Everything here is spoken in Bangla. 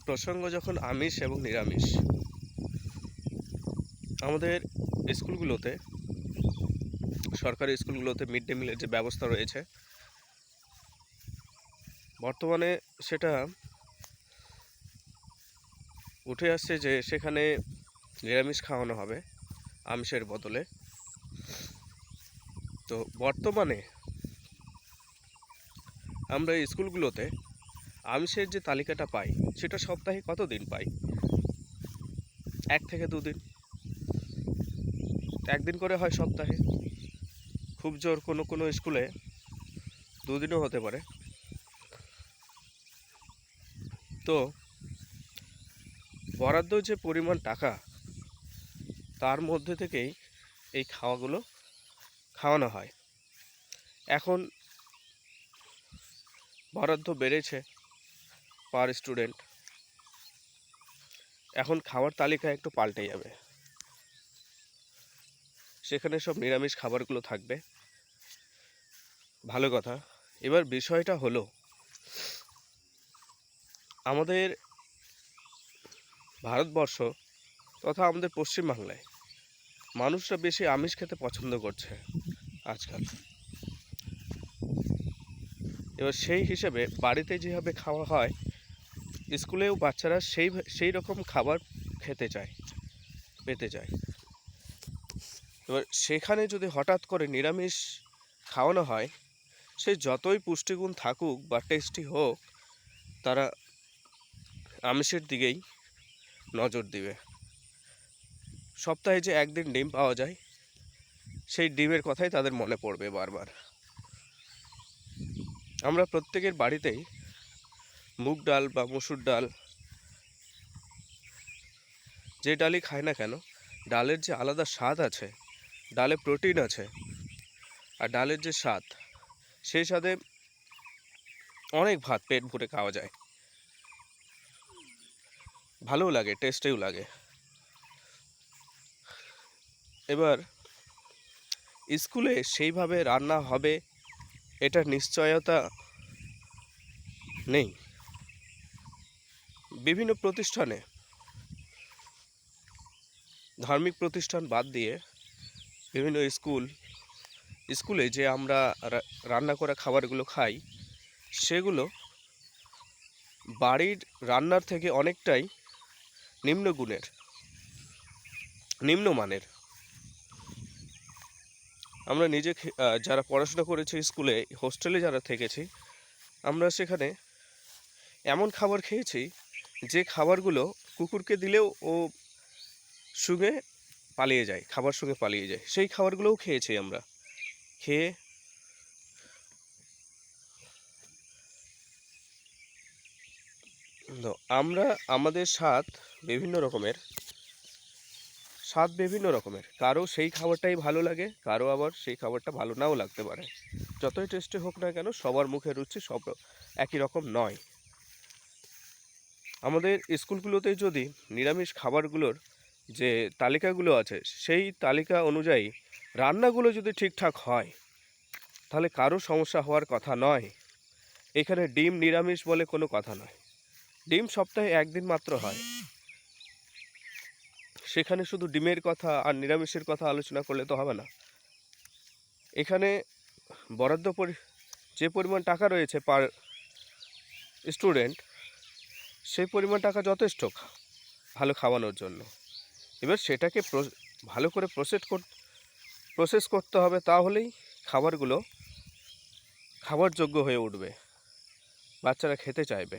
প্রসঙ্গ যখন আমিষ এবং নিরামিষ, আমাদের স্কুলগুলোতে, সরকারি স্কুলগুলোতে মিড ডে মিলের যে ব্যবস্থা রয়েছে, বর্তমানে সেটা উঠে আসছে যে সেখানে নিরামিষ খাওয়ানো হবে আমিষের বদলে। তো বর্তমানে আমরা স্কুলগুলোতে আমিষের যে তালিকাটা পাই, সেটা সপ্তাহে কত দিন পাই? 1 থেকে 2 দিন, একদিন করে হয় সপ্তাহে। খুব জোর কোনো কোনো স্কুলে 2 দিনও হতে পারে। তো বরাদ্দ যে পরিমাণ টাকা, তার মধ্যে থেকেই এই খাওয়াগুলো খাওয়ানো হয়। এখন বরাদ্দ বেড়েছে পার স্টুডেন্ট, এখন খাওয়ার তালিকা একটু পাল্টে যাবে, সেখানে সব নিরামিষ খাবারগুলো থাকবে। ভালো কথা। এবার বিষয়টা হলো, আমাদের ভারতবর্ষ তথা আমাদের পশ্চিমবাংলায় মানুষরা বেশি আমিষ খেতে পছন্দ করছে আজকাল। এবার সেই হিসেবে বাড়িতে যেভাবে খাওয়া হয়, স্কুলেও বাচ্চারা সেই রকম খাবার খেতে চায়, পেতে চায়। এবার সেখানে যদি হঠাৎ করে নিরামিষ খাওয়ানো হয়, সে যতই পুষ্টিগুণ থাকুক বা টেস্টি হোক, তারা আমিষের দিকেই নজর দিবে। সপ্তাহে যে একদিন ডিম পাওয়া যায়, সেই ডিমের কথাই তাদের মনে পড়বে বারবার। আমরা প্রত্যেকের বাড়িতেই মুগ ডাল বা মসুর ডাল, যে ডালই খাই না কেন, ডালের যে আলাদা স্বাদ আছে, ডালে প্রোটিন আছে, আর ডালের যে স্বাদ, সেই স্বাদে অনেক ভাত পেট ভরে খাওয়া যায়, ভালোও লাগে, টেস্টেও লাগে। এবার স্কুলে সেইভাবে রান্না হবে এটার নিশ্চয়তা নেই। বিভিন্ন প্রতিষ্ঠানে, ধার্মিক প্রতিষ্ঠান বাদ দিয়ে বিভিন্ন স্কুলে যে আমরা রান্না করা খাবারগুলো খাই, সেগুলো বাড়ির রান্নার থেকে অনেকটাই নিম্নমানের। আমরা নিজে যারা পড়াশোনা করেছি স্কুলে, হোস্টেলে যারা থেকেছি, আমরা সেখানে এমন খাবার খেয়েছি যে খাবারগুলো কুকুরকে দিলেও ও শুঙে পালিয়ে যায়, খাবার সঙ্গে পালিয়ে যায়। সেই খাবারগুলোও খেয়েছি আমরা। খেয়ে তো আমরা আমাদের বিভিন্ন রকমের কারো সেই খাবারটাই ভালো লাগে, কারো আবার সেই খাবারটা ভালো নাও লাগতে পারে। যতই টেস্টি হোক না কেন, সবার মুখে রুচি সব একই রকম নয়। আমাদের স্কুলগুলোতে যদি নিরামিষ খাবারগুলোর যে তালিকাগুলো আছে, সেই তালিকা অনুযায়ী রান্নাগুলো যদি ঠিকঠাক হয়, তাহলে কারো সমস্যা হওয়ার কথা নয়। এখানে ডিম নিরামিষ বলে কোনো কথা নয়। ডিম সপ্তাহে একদিন মাত্র হয়, সেখানে শুধু ডিমের কথা আর নিরামিষের কথা আলোচনা করলে তো হবে না। এখানে বরাদ্দ যে পরিমাণ টাকা রয়েছে পার স্টুডেন্ট, সেই পরিমাণ টাকা যথেষ্ট ভালো খাওয়ানোর জন্য। এবার সেটাকে ভালো করে প্রসেস করতে হবে, তাহলেই খাবারগুলো খাবার যোগ্য হয়ে উঠবে, বাচ্চারা খেতে চাইবে।